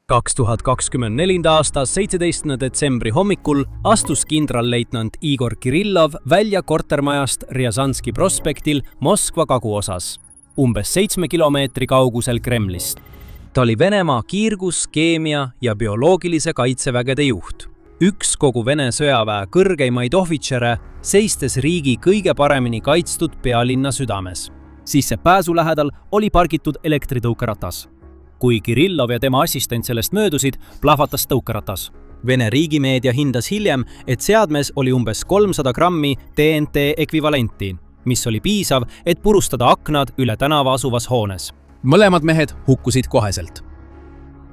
2024. aasta 17. detsembri hommikul astus kindralleitnant Igor Kirillov välja kortermajast Rjazanski prospektil Moskva kaguosas, umbes 7 kilomeetri kaugusel Kremlist. Ta oli Venemaa kiirgus-, keemia- ja bioloogilise kaitsevägede juht. Üks kogu Vene sõjaväe kõrgeimaid ohvitsere, seistes riigi kõige paremini kaitstud pealinna südames. Sissepääsu lähedal oli pargitud elektritõukeratas. Kui Kirillov ja tema assistent sellest möödusid, plahvatas tõukeratas. Vene riigimeedia hindas hiljem, et seadmes oli umbes 300 grammi TNT ekvivalenti, mis oli piisav, et purustada aknad üle tänava asuvas hoones. Mõlemad mehed hukkusid koheselt.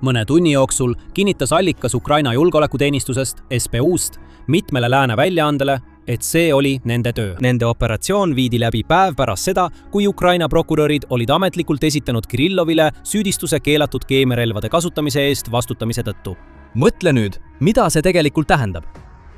Mõne tunni jooksul kinnitas allikas Ukraina julgeolekuteenistusest SBU-st mitmele lääne väljaandele, et see oli nende töö. Nende operatsioon viidi läbi päev pärast seda, kui Ukraina prokurörid olid ametlikult esitanud Kirillovile süüdistuse keelatud keemiarelvade kasutamise eest vastutamise tõttu. Mõtle nüüd, mida see tegelikult tähendab?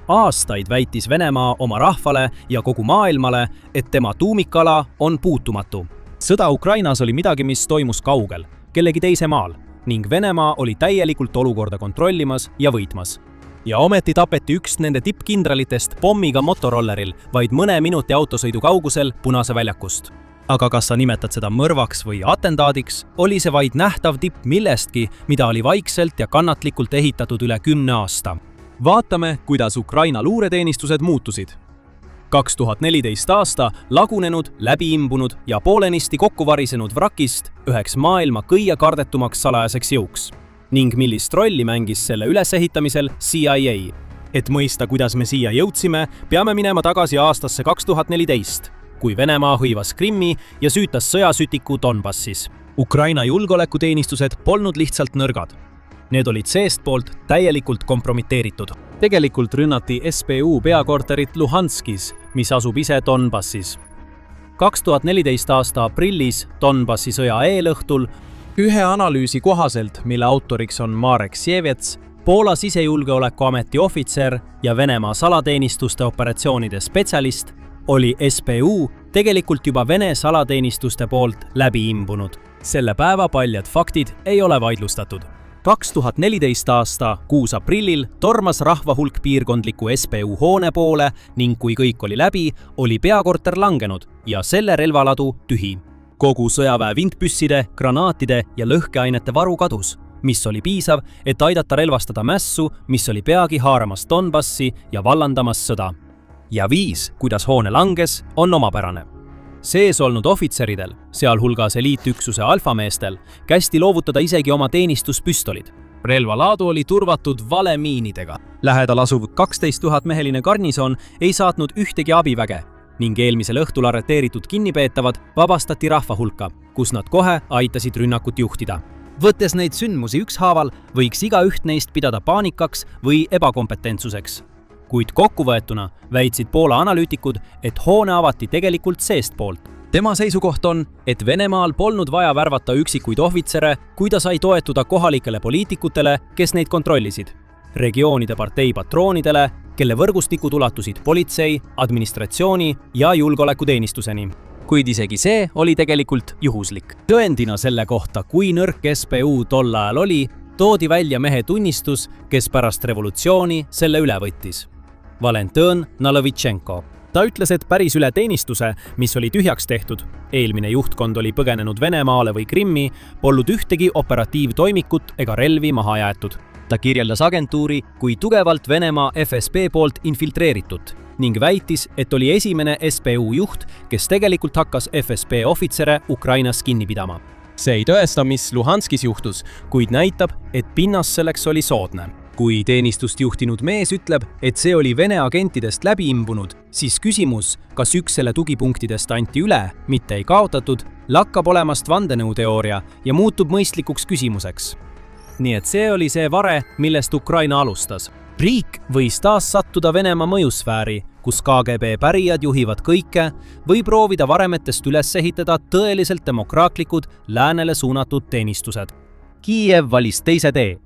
Aastaid väitis Venemaa oma rahvale ja kogu maailmale, et tema tuumikala on puutumatu. Sõda Ukrainas oli midagi, mis toimus kaugel, kellegi teise maal, ning Venemaa oli täielikult olukorda kontrollimas ja võitmas. Ja ometi tapeti üks nende tippkindralitest pommiga motorolleril vaid mõne minuti autosõidu kaugusel Punase väljakust. Aga kas sa nimetad seda mõrvaks või atendaadiks, oli see vaid nähtav tipp millestki, mida oli vaikselt ja kannatlikult ehitatud üle 10 aasta. Vaatame, kuidas Ukraina luureteenistused muutusid. 2014 aasta lagunenud, läbiimbunud ja poolenisti kokkuvarisenud vrakist üheks maailma kõige kardetumaks salajaseks jõuks. Ning millist rolli mängis selle ülesehitamisel CIA. Et mõista, kuidas me siia jõudsime, peame minema tagasi aastasse 2014, kui Venemaa hõivas Krimmi ja süütas sõjasütiku Donbassis. Ukraina julgeolekuteenistused polnud lihtsalt nõrgad. Need olid seestpoolt täielikult kompromiteeritud. Tegelikult rünnati SBU peakorterit Luhanskis, mis asub ise Donbassis. 2014 aasta aprillis Donbassi sõja eelõhtul ühe analüüsi kohaselt, mille autoriks on Marek Sievets, Poola sisejulgeolekuameti ohvitser ja Venemaa salateenistuste operatsioonide spetsialist, oli SBU tegelikult juba Vene salateenistuste poolt läbi imbunud. Selle päeva paljad faktid ei ole vaidlustatud. 2014 aasta 6 aprillil tormas rahvahulk piirkondliku SBU hoone poole ning kui kõik oli läbi, oli peakorter langenud ja selle relvaladu tühi. Kogu sõjaväe vintpüsside, granaatide ja lõhkeainete varu kadus, mis oli piisav, et aidata relvastada mässu, mis oli peagi haaramas Donbassi ja vallandamas sõda. Ja viis, kuidas hoone langes, on omapärane. Sees olnud ohvitseridel, sealhulgas eliitüksuse alfameestel, kästi loovutada isegi oma teenistuspüstolid. Relvalaadu oli turvatud valemiinidega. Lähedal asuv 12 000 meheline garnison ei saatnud ühtegi abiväge ning eelmisel õhtul arreteeritud kinnipeetavad vabastati rahva hulka, kus nad kohe aitasid rünnakut juhtida. Võttes neid sündmusi ükshaaval, võiks igaüht neist pidada paanikaks või ebakompetentsuseks. Kuid kokkuvõetuna väitsid Poola analüütikud, et hoone avati tegelikult seestpoolt. Tema seisukoht on, et Venemaal polnud vaja värvata üksikuid ohvitsere, kui ta sai toetuda kohalikele poliitikutele, kes neid kontrollisid. Regioonide partei patroonidele, kelle võrgustikud ulatusid politsei, administratsiooni ja julgeolekuteenistuseni. Kuid isegi see oli tegelikult juhuslik. Tõendina selle kohta, kui nõrk SBU tol ajal oli, toodi välja mehe tunnistus, kes pärast revolutsiooni selle üle võttis. Valentin Nalovitšenko. Ta ütles, et päris üle teenistuse, mis oli tühjaks tehtud, eelmine juhtkond oli põgenenud Venemaale või Krimmi, polnud ühtegi operatiivtoimikut ega relvi maha jäetud. Ta kirjeldas agentuuri kui tugevalt Venemaa FSB poolt infiltreeritud ning väitis, et oli esimene SBU juht, kes tegelikult hakkas FSB ohvitsere Ukrainas kinni pidama. See ei tõesta, mis Luhanskis juhtus, kuid näitab, et pinnas selleks oli soodne. Kui teenistust juhtinud mees ütleb, et see oli Vene agentidest läbi imbunud, siis küsimus, kas üks selle tugipunktidest anti üle, mitte ei kaotatud, lakkab olemast vandenõuteooria ja muutub mõistlikuks küsimuseks. Nii et see oli see vare, millest Ukraina alustas. Riik võis taas sattuda Venemaa mõjusfääri, kus KGB pärijad juhivad kõike, või proovida varemetest üles ehitada tõeliselt demokraatlikud, läänele suunatud teenistused. Kiiev valis teise tee.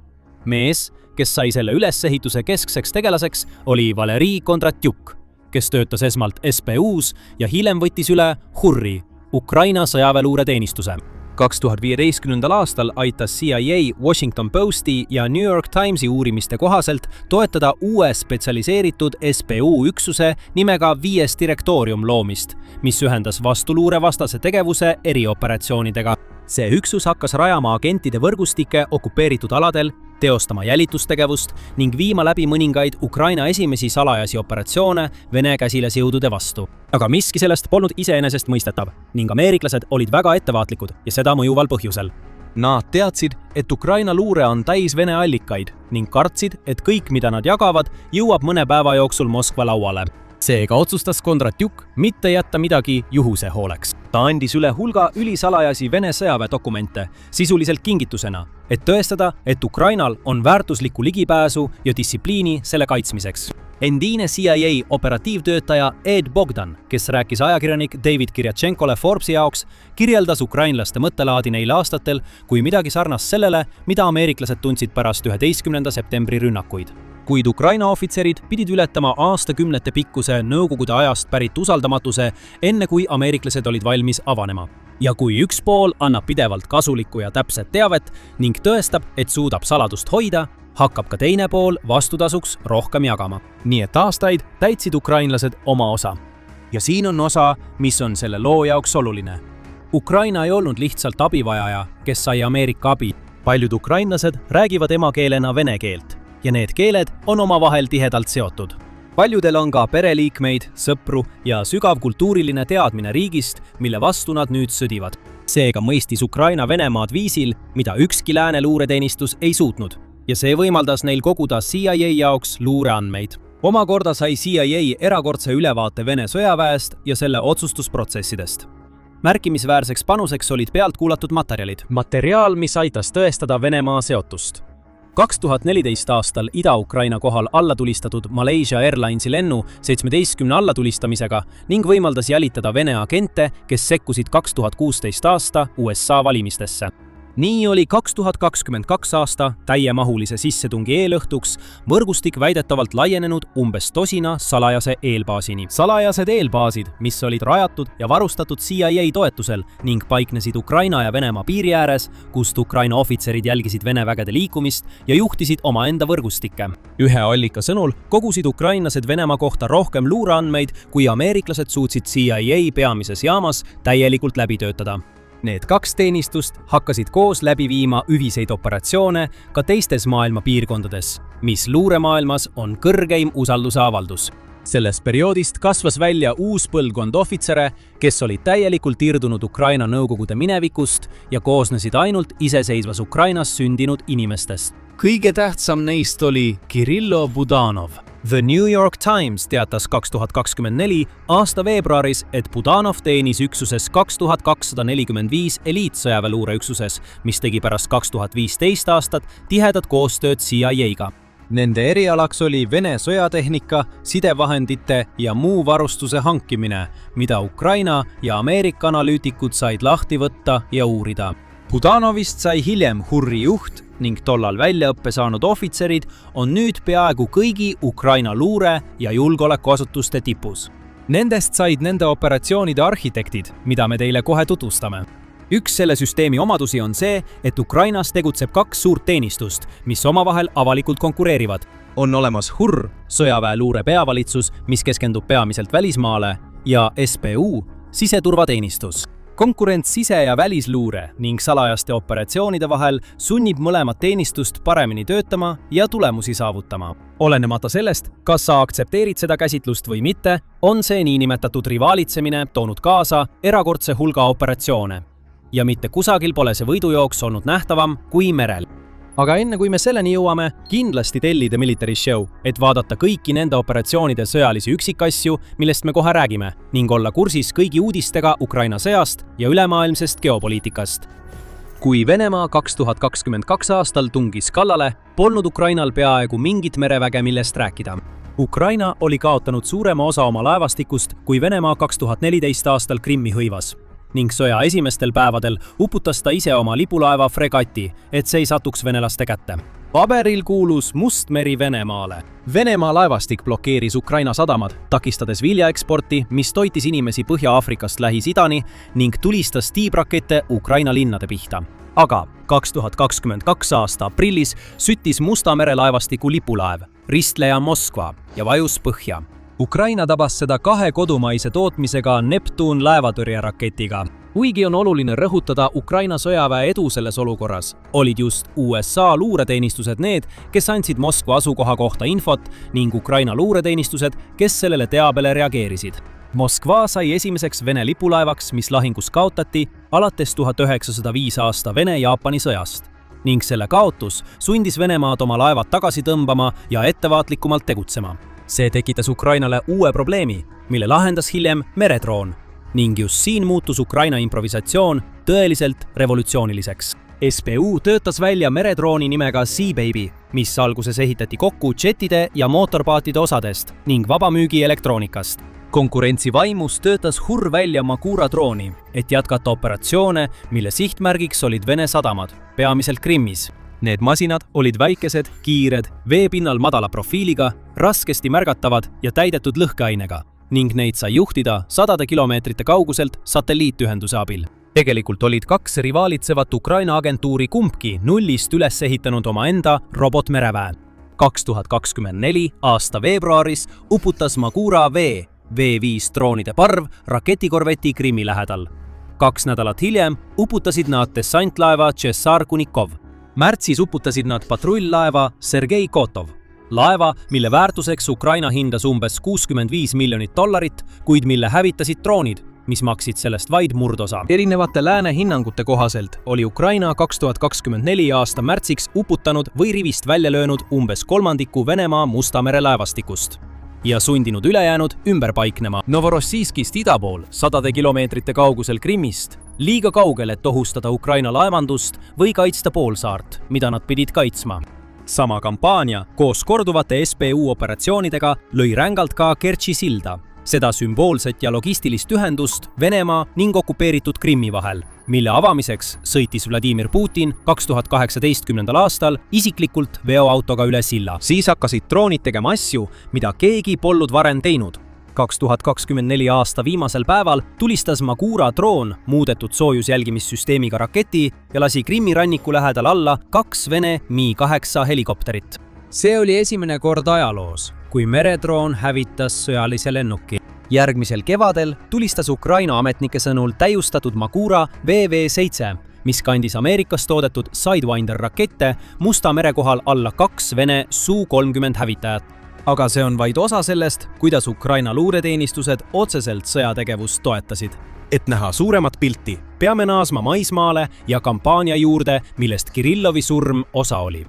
Mees, kes sai selle ülesehituse keskseks tegelaseks, oli Valeri Kondratjuk, kes töötas esmalt SBU-s ja hiljem võttis üle Hurri, Ukraina sõjaväeluureteenistuse. 2015. aastal aitas CIA Washington Posti ja New York Timesi uurimiste kohaselt toetada uue spetsialiseeritud SBU üksuse nimega 5. direktoorium loomist, mis ühendas vastuluurevastase tegevuse erioperatsioonidega. See üksus hakkas rajama agentide võrgustike okupeeritud aladel, teostama jälitustegevust ning viima läbi mõningaid Ukraina esimesi salajasi operatsioone Vene käsilasjõudude vastu. Aga miski sellest polnud iseenesestmõistetav ning ameeriklased olid väga ettevaatlikud ja seda mõjuval põhjusel. Nad teadsid, et Ukraina luure on täis Vene allikaid ning kartsid, et kõik, mida nad jagavad, jõuab mõne päeva jooksul Moskva lauale. Seega otsustas Kondratjuk mitte jätta midagi juhuse hooleks. Ta andis üle hulga ülisalajasi Vene sõjaväedokumente sisuliselt kingitusena, et tõestada, et Ukrainal on väärtuslikku ligipääsu ja distsipliini selle kaitsmiseks. Endine CIA operatiivtöötaja Ed Bogdan, kes rääkis ajakirjanik David Kiryatšenkole Forbesi jaoks, kirjeldas ukrainlaste mõttelaadi neil aastatel kui midagi sarnast sellele, mida ameeriklased tundsid pärast 11. septembri rünnakuid. Kuid Ukraina ohvitserid pidid ületama aastakümnete pikkuse Nõukogude ajast pärit usaldamatuse, enne kui ameeriklased olid valmis avanema. Ja kui üks pool annab pidevalt kasulikku ja täpset teavet ning tõestab, et suudab saladust hoida, hakkab ka teine pool vastutasuks rohkem jagama. Nii et aastaid täitsid ukrainlased oma osa. Ja siin on osa, mis on selle loo jaoks oluline. Ukraina ei olnud lihtsalt abivajaja, kes sai Ameerika abi. Paljud ukrainlased räägivad emakeelena vene keelt ja need keeled on omavahel tihedalt seotud. Paljudel on ka pereliikmeid, sõpru ja sügav kultuuriline teadmine riigist, mille vastu nad nüüd sõdivad. Seega mõistis Ukraina Venemaad viisil, mida ükski lääne luureteenistus ei suutnud ja see võimaldas neil koguda CIA jaoks luureandmeid. Omakorda sai CIA erakordse ülevaate Vene sõjaväest ja selle otsustusprotsessidest. Märkimisväärseks panuseks olid pealt kuulatud materjalid. Materiaal, mis aitas tõestada Venemaa seotust. 2014 aastal Ida-Ukraina kohal allatulistatud Malaysia Airlinesi lennu 17 allatulistamisega ning võimaldas jälitada Vene agente, kes sekkusid 2016 aasta USA valimistesse. Nii oli 2022 aasta täiemahulise sissetungi eelõhtuks võrgustik väidetavalt laienenud umbes tosina salajase eelbaasini. Salajased eelbaasid, mis olid rajatud ja varustatud CIA toetusel ning paiknesid Ukraina ja Venemaa piiri ääres, kust Ukraina ohvitserid jälgisid Vene vägede liikumist ja juhtisid omaenda võrgustikke. Ühe allika sõnul kogusid ukrainlased Venemaa kohta rohkem luureandmeid, kui ameeriklased suutsid CIA peamises jaamas täielikult läbi töötada. Need kaks teenistust hakkasid koos läbi viima ühiseid operatsioone ka teistes maailma piirkondades, mis luuremaailmas on kõrgeim usalduse avaldus. Sellest perioodist kasvas välja uus põlvkond ohvitsere, kes olid täielikult irdunud Ukraina Nõukogude minevikust ja koosnesid ainult iseseisvas Ukrainas sündinud inimestest. Kõige tähtsam neist oli Kirillo Budanov. The New York Times teatas 2024 aasta veebruaris, et Budanov teenis üksuses 2245 eliitsõjaväeluureüksuses, mis tegi pärast 2015 aastat tihedat koostööd CIA-ga. Nende erialaks oli Vene sõjatehnika, sidevahendite ja muu varustuse hankimine, mida Ukraina ja Ameerika analüütikud said lahti võtta ja uurida. Budanovist sai hiljem Hurri juht ning tollal väljaõppe saanud ohvitserid on nüüd peaaegu kõigi Ukraina luure- ja julgeolekuasutuste tipus. Nendest said nende operatsioonide arhitektid, mida me teile kohe tutvustame. Üks selle süsteemi omadusi on see, et Ukrainas tegutseb kaks suurt teenistust, mis omavahel avalikult konkureerivad. On olemas HUR, sõjaväeluure peavalitsus, mis keskendub peamiselt välismaale, ja SBU, siseturvateenistus. Konkurents sise- ja välisluure ning salajaste operatsioonide vahel sunnib mõlemat teenistust paremini töötama ja tulemusi saavutama. Olenemata sellest, kas sa aktsepteerid seda käsitlust või mitte, on see niinimetatud rivaalitsemine toonud kaasa erakordse hulga operatsioone. Ja mitte kusagil pole see võidujooks olnud nähtavam kui merel. Aga enne kui me selleni jõuame, kindlasti telli The Military Show, et vaadata kõiki nende operatsioonide sõjalisi üksikasju, millest me kohe räägime, ning olla kursis kõigi uudistega Ukraina sõjast ja ülemaailmsest geopoliitikast. Kui Venemaa 2022 aastal tungis kallale, polnud Ukrainal peaaegu mingit mereväge, millest rääkida. Ukraina oli kaotanud suurema osa oma laevastikust, kui Venemaa 2014 aastal Krimmi hõivas. Ning sõja esimestel päevadel uputas ta ise oma lipulaeva fregati, et see ei satuks venelaste kätte. paberil kuulus Mustmeri Venemaale. Venemaa laevastik blokeeris Ukraina sadamad, takistades viljaeksporti, mis toitis inimesi Põhja-Aafrikast Lähis-Idani ning tulistas tiibrakette Ukraina linnade pihta. Aga 2022 aasta aprillis süttis Musta mere laevastiku lipulaev, ristleja Moskva, ja vajus põhja. Ukraina tabas seda 2 kodumaise tootmisega Neptun laevatõrjeraketiga. Kuigi on oluline rõhutada Ukraina sõjaväe edu selles olukorras, olid just USA luureteenistused need, kes andsid Moskva asukoha kohta infot ning Ukraina luureteenistused, kes sellele teabele reageerisid. Moskva sai esimeseks Vene lipulaevaks, mis lahingus kaotati alates 1905 aasta Vene-Jaapani sõjast. Ning selle kaotus sundis Venemaad oma laevad tagasi tõmbama ja ettevaatlikumalt tegutsema. See tekitas Ukrainale uue probleemi, mille lahendas hiljem meredroon. Ning just siin muutus Ukraina improvisatsioon tõeliselt revolutsiooniliseks. SBU töötas välja meredrooni nimega Sea-Baby, mis alguses ehitati kokku džettide ja mootorpaatide osadest ning vabamüügi elektroonikast. Konkurentsi vaimus töötas HUR välja Magura drooni, et jätkata operatsioone, mille sihtmärgiks olid Vene sadamad, peamiselt Krimmis. Need masinad olid väikesed, kiired, veepinnal madala profiiliga, raskesti märgatavad ja täidetud lõhkeainega, ning neid sai juhtida 100 kilomeetrite kauguselt satelliitühenduse abil. Tegelikult olid 2 rivaalitsevat Ukraina agentuuri kumbki nullist üles ehitanud omaenda robotmereväe. 2024 aasta veebruaris uputas Magura V5 droonide parv raketikorveti Krimmi lähedal. 2 nädalat hiljem uputasid nad dessantlaeva Tšessar Kunikov. Märtsis uputasid nad patrull-laeva Sergei Kotov. Laeva, mille väärtuseks Ukraina hindas umbes $65 miljonit, kuid mille hävitasid droonid, mis maksid sellest vaid murdosa. Erinevate lääne hinnangute kohaselt oli Ukraina 2024 aasta märtsiks uputanud või rivist välja löönud umbes kolmandiku Venemaa Musta mere laevastikust ja sundinud ülejäänud ümber paiknema. Novorossijskist ida pool, 100 kilomeetrite kaugusel Krimmist, liiga kaugel, et ohustada Ukraina laevandust või kaitsta poolsaart, mida nad pidid kaitsma. Sama kampaania koos korduvate SBU operatsioonidega lõi rängalt ka Kertši silda, seda sümboolset ja logistilist ühendust Venemaa ning okupeeritud Krimmi vahel, mille avamiseks sõitis Vladimir Putin 2018. aastal isiklikult veoautoga üle silla. Siis hakkasid droonid tegema asju, mida keegi polnud varem teinud. 2024 aasta viimasel päeval tulistas Magura droon muudetud soojusjälgimissüsteemiga raketi ja lasi Krimmi ranniku lähedal alla 2 Vene Mi-8 helikopterit. See oli esimene kord ajaloos, kui meredroon hävitas sõjalise lennuki. Järgmisel kevadel tulistas Ukraina ametnike sõnul täiustatud Magura VV7, mis kandis Ameerikas toodetud Sidewinder-rakette Musta mere kohal alla 2 Vene Su-30 hävitajat. Aga see on vaid osa sellest, kuidas Ukraina luureteenistused otseselt sõjategevust toetasid. Et näha suuremat pilti, peame naasma maismaale ja kampaania juurde, millest Kirillovi surm osa oli.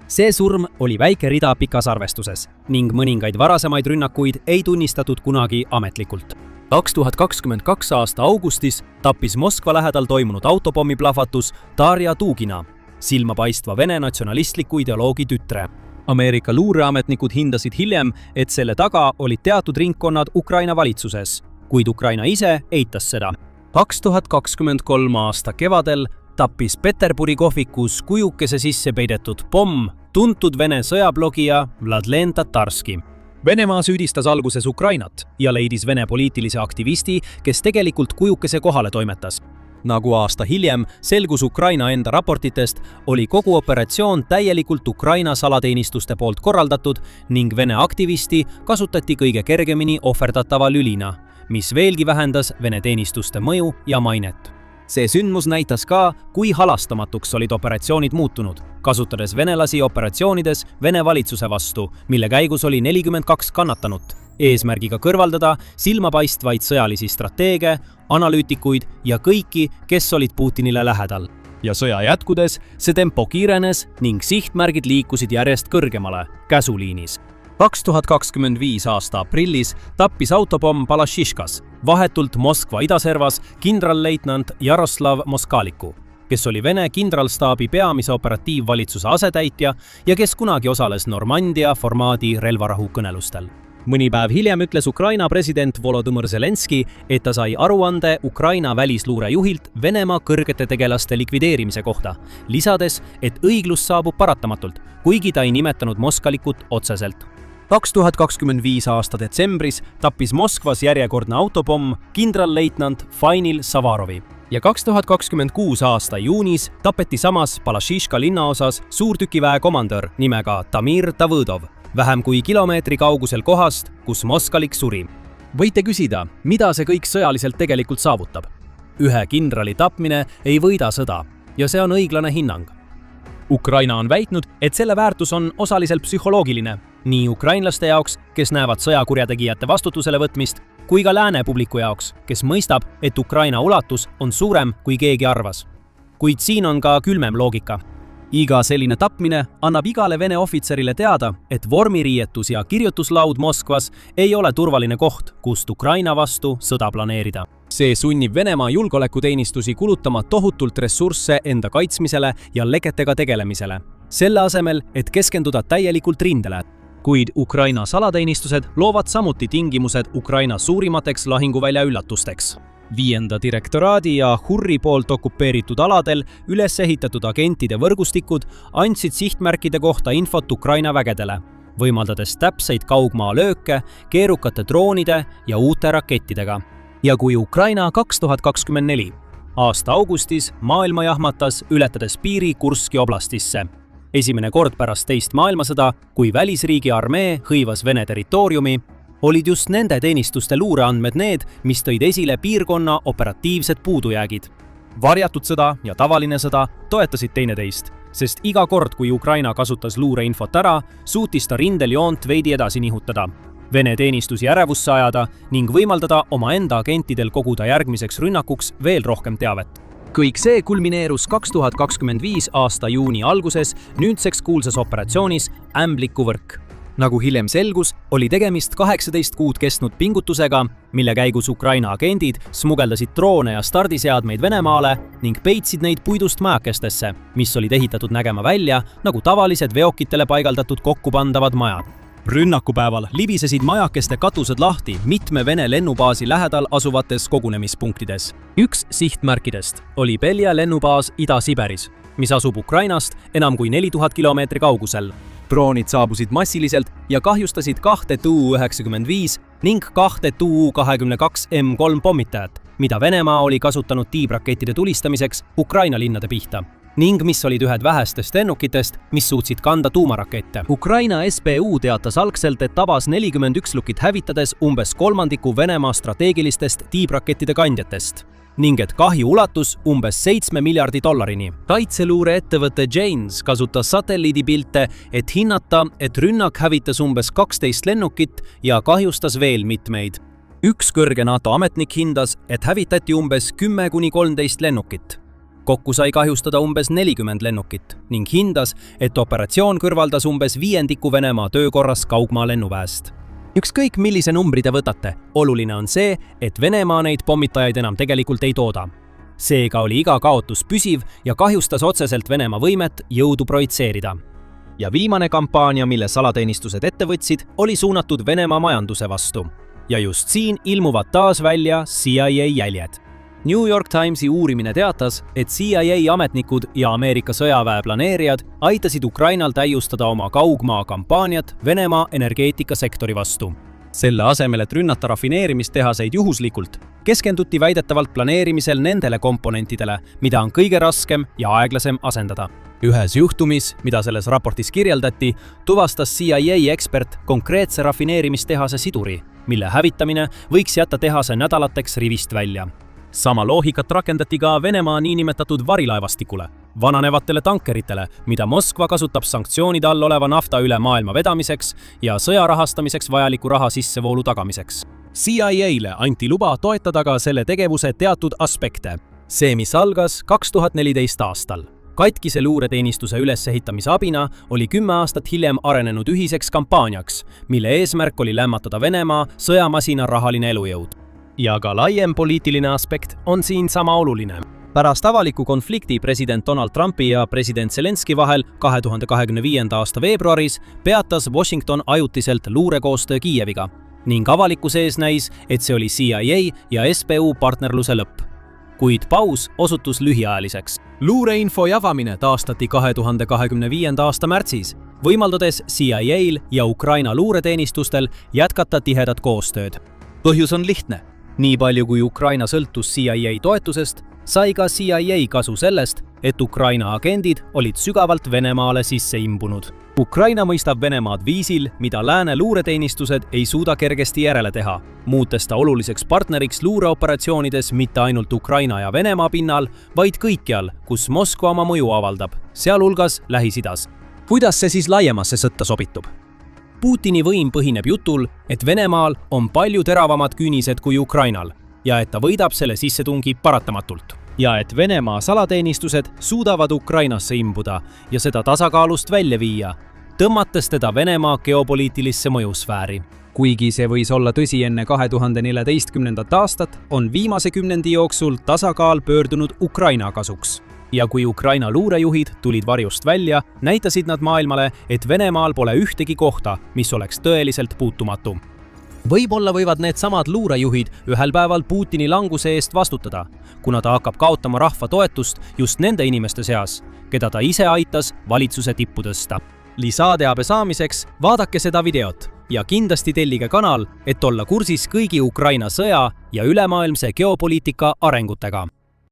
See surm oli väike rida pikas arvestuses ning mõningaid varasemaid rünnakuid ei tunnistatud kunagi ametlikult. 2022 aasta augustis tappis Moskva lähedal toimunud autopommiplahvatus Darja Dugina, silmapaistva Vene natsionalistliku ideoloogi tütre. Ameerika luureametnikud hindasid hiljem, et selle taga olid teatud ringkonnad Ukraina valitsuses, kuid Ukraina ise eitas seda. 2023 aasta kevadel tappis Peterburi kohvikus kujukese sisse peidetud pomm tuntud Vene sõjablogija Vladlen Tatarski. Venemaa süüdistas alguses Ukrainat ja leidis Vene poliitilise aktivisti, kes tegelikult kujukese kohale toimetas. Nagu aasta hiljem selgus Ukraina enda raportitest, oli kogu operatsioon täielikult Ukraina salateenistuste poolt korraldatud ning Vene aktivisti kasutati kõige kergemini ohverdatava lülina, mis veelgi vähendas Vene teenistuste mõju ja mainet. See sündmus näitas ka, kui halastamatuks olid operatsioonid muutunud, kasutades venelasi operatsioonides Vene valitsuse vastu, mille käigus oli 42 kannatanut, eesmärgiga kõrvaldada silmapaistvaid sõjalisi strateege, analüütikuid ja kõiki, kes olid Putinile lähedal. Ja sõja jätkudes see tempo kiirenes ning sihtmärgid liikusid järjest kõrgemale, käsuliinis. 2025 aasta aprillis tappis autopomm Balašiškas, vahetult Moskva idaservas kindralleitnant Jaroslav Moskaliku, kes oli Vene kindralstaabi peamise operatiivvalitsuse asetäitja ja kes kunagi osales Normandia formaadi relvarahu kõnelustel. mõni päev hiljem ütles Ukraina president Volodõmõr Zelenski, et ta sai aruande Ukraina välisluurejuhilt Venemaa kõrgete tegelaste likvideerimise kohta, lisades, et õiglus saabub paratamatult, kuigi ta ei nimetanud moskalikut otseselt. 2025 aasta detsembris tappis Moskvas järjekordne autopomm kindralleitnant Fainil Savarovi ja 2026 aasta juunis tapeti samas Balašiška linnaosas suurtükiväe komandör nimega Tamir Davõdov, vähem kui kilomeetri kaugusel kohast, kus moskalik suri. Võite küsida, mida see kõik sõjaliselt tegelikult saavutab? Ühe kindrali tapmine ei võida sõda ja see on õiglane hinnang. Ukraina on väitnud, et selle väärtus on osaliselt psühholoogiline, nii ukrainlaste jaoks, kes näevad sõjakurjategijate vastutusele võtmist, kui ka lääne publiku jaoks, kes mõistab, et Ukraina ulatus on suurem, kui keegi arvas. Kuid siin on ka külmem loogika. Iga selline tapmine annab igale Vene ohvitserile teada, et vormiriietus ja kirjutuslaud Moskvas ei ole turvaline koht, kust Ukraina vastu sõda planeerida. See sunnib Venemaa julgeolekuteenistusi kulutama tohutult ressursse enda kaitsmisele ja leketega tegelemisele, selle asemel, et keskenduda täielikult rindele. Kuid Ukraina salateenistused loovad samuti tingimused Ukraina suurimateks lahinguvälja üllatusteks. 5. direktoraadi ja Hurri poolt okupeeritud aladel üles ehitatud agentide võrgustikud andsid sihtmärkide kohta infot Ukraina vägedele, võimaldades täpseid kaugmaalööke, keerukate droonide ja uute rakettidega. Ja kui Ukraina 2024 aasta augustis maailma jahmatas, ületades piiri Kurski oblastisse. Esimene kord pärast teist maailmasõda, kui välisriigi armee hõivas Vene territooriumi, olid just nende teenistuste luureandmed need, mis tõid esile piirkonna operatiivsed puudujäägid. Varjatud sõda ja tavaline sõda toetasid teineteist, sest iga kord, kui Ukraina kasutas luureinfot ära, suutis ta rindel joont veidi edasi nihutada, Vene teenistusi ärevusse ajada ning võimaldada omaenda agentidel koguda järgmiseks rünnakuks veel rohkem teavet. Kõik see kulmineerus 2025 aasta juuni alguses nüüdseks kuulsas operatsioonis Ämbliku võrk. Nagu hiljem selgus, oli tegemist 18 kuud kestnud pingutusega, mille käigus Ukraina agendid smugeldasid droone ja stardiseadmeid Venemaale ning peitsid neid puidust majakestesse, mis olid ehitatud nägema välja nagu tavalised veokitele paigaldatud kokkupandavad majad. Rünnakupäeval libisesid majakeste katused lahti mitme Vene lennubaasi lähedal asuvates kogunemispunktides. Üks sihtmärkidest oli Belja lennubaas Ida-Siberis, mis asub Ukrainast enam kui 4000 kilomeetri kaugusel. Droonid saabusid massiliselt ja kahjustasid 2 Tu-95 ning 2 Tu-22 M3 pommitajat, mida Venemaa oli kasutanud tiibrakettide tulistamiseks Ukraina linnade pihta, ning mis olid ühed vähestest lennukitest, mis suutsid kanda tuumarakette. Ukraina SBU teatas algselt, et tabas 40 ükslukkit hävitades umbes kolmandiku Venemaa strateegilistest tiibrakettide kandjatest ning et kahju ulatus umbes $7 miljardi. Kaitseluureettevõte Janes kasutas satelliidipilte, et hinnata, et rünnak hävitas umbes 12 lennukit ja kahjustas veel mitmeid. Üks kõrge NATO ametnik hindas, et hävitati umbes 10–13 lennukit. Kokku sai kahjustada umbes 40 lennukit ning hindas, et operatsioon kõrvaldas umbes 5% Venemaa töökorras kaugmaa lennuväest. Ükskõik millise numbri te võtate, oluline on see, et Venemaa neid pommitajaid enam tegelikult ei tooda. Seega oli iga kaotus püsiv ja kahjustas otseselt Venemaa võimet jõudu projitseerida. Ja viimane kampaania, mille salateenistused ette võtsid, oli suunatud Venemaa majanduse vastu. Ja just siin ilmuvad taas välja CIA jäljed. New York Timesi uurimine teatas, et CIA ametnikud ja Ameerika sõjaväe planeerijad aitasid Ukrainal täiustada oma kaugmaa kampaaniat Venemaa energeetikasektori vastu. Selle asemel, et rünnata rafineerimistehaseid juhuslikult, keskenduti väidetavalt planeerimisel nendele komponentidele, mida on kõige raskem ja aeglasem asendada. Ühes juhtumis, mida selles raportis kirjeldati, tuvastas CIA ekspert konkreetse rafineerimistehase siduri, mille hävitamine võiks jätta tehase nädalateks rivist välja. Sama loogikat rakendati ka Venemaa niinimetatud varilaevastikule, vananevatele tankeritele, mida Moskva kasutab sanktsioonide all oleva nafta üle maailma vedamiseks ja sõja rahastamiseks vajaliku raha sissevoolu tagamiseks. CIA-le anti luba toetada ka selle tegevuse teatud aspekte. See, mis algas 2014 aastal. Katkise luureteenistuse ülesehitamise abina oli 10 aastat hiljem arenenud ühiseks kampaaniaks, mille eesmärk oli lämmatada Venemaa sõjamasina rahaline elujõud. Ja ka laiem poliitiline aspekt on siin sama oluline. pärast avaliku konflikti president Donald Trumpi ja president Zelenski vahel 2025. aasta veebruaris peatas Washington ajutiselt luurekoostöö Kiieviga ning avalikkuse ees näis, et see oli CIA ja SBU partnerluse lõpp. Kuid paus osutus lühiajaliseks. Luureinfo javamine taastati 2025. aasta märtsis, võimaldades CIA-l ja Ukraina luureteenistustel jätkata tihedat koostööd. Põhjus on lihtne. Nii palju kui Ukraina sõltus CIA toetusest, sai ka CIA kasu sellest, et Ukraina agendid olid sügavalt Venemaale sisse imbunud. Ukraina mõistab Venemaad viisil, mida lääne luureteenistused ei suuda kergesti järele teha, muutes ta oluliseks partneriks luureoperatsioonides mitte ainult Ukraina ja Venemaa pinnal, vaid kõikjal, kus Moskva oma mõju avaldab, sealhulgas Lähis-Idas. Kuidas see siis laiemasse sõtta sobitub? Putini võim põhineb jutul, et Venemaal on palju teravamad küünised kui Ukrainal ja et ta võidab selle sissetungi paratamatult. Ja et Venemaa salateenistused suudavad Ukrainasse imbuda ja seda tasakaalust välja viia, tõmmates teda Venemaa geopoliitilisse mõjusfääri. Kuigi see võis olla tõsi enne 2014. aastat, on viimase kümnendi jooksul tasakaal pöördunud Ukraina kasuks. Ja kui Ukraina luurejuhid tulid varjust välja, näitasid nad maailmale, et Venemaal pole ühtegi kohta, mis oleks tõeliselt puutumatu. Võib-olla võivad need samad luurejuhid ühel päeval Putini languse eest vastutada, kuna ta hakkab kaotama rahva toetust just nende inimeste seas, keda ta ise aitas valitsuse tippu tõsta. Lisateabe saamiseks vaadake seda videot ja kindlasti tellige kanal, et olla kursis kõigi Ukraina sõja ja ülemaailmse geopoliitika arengutega.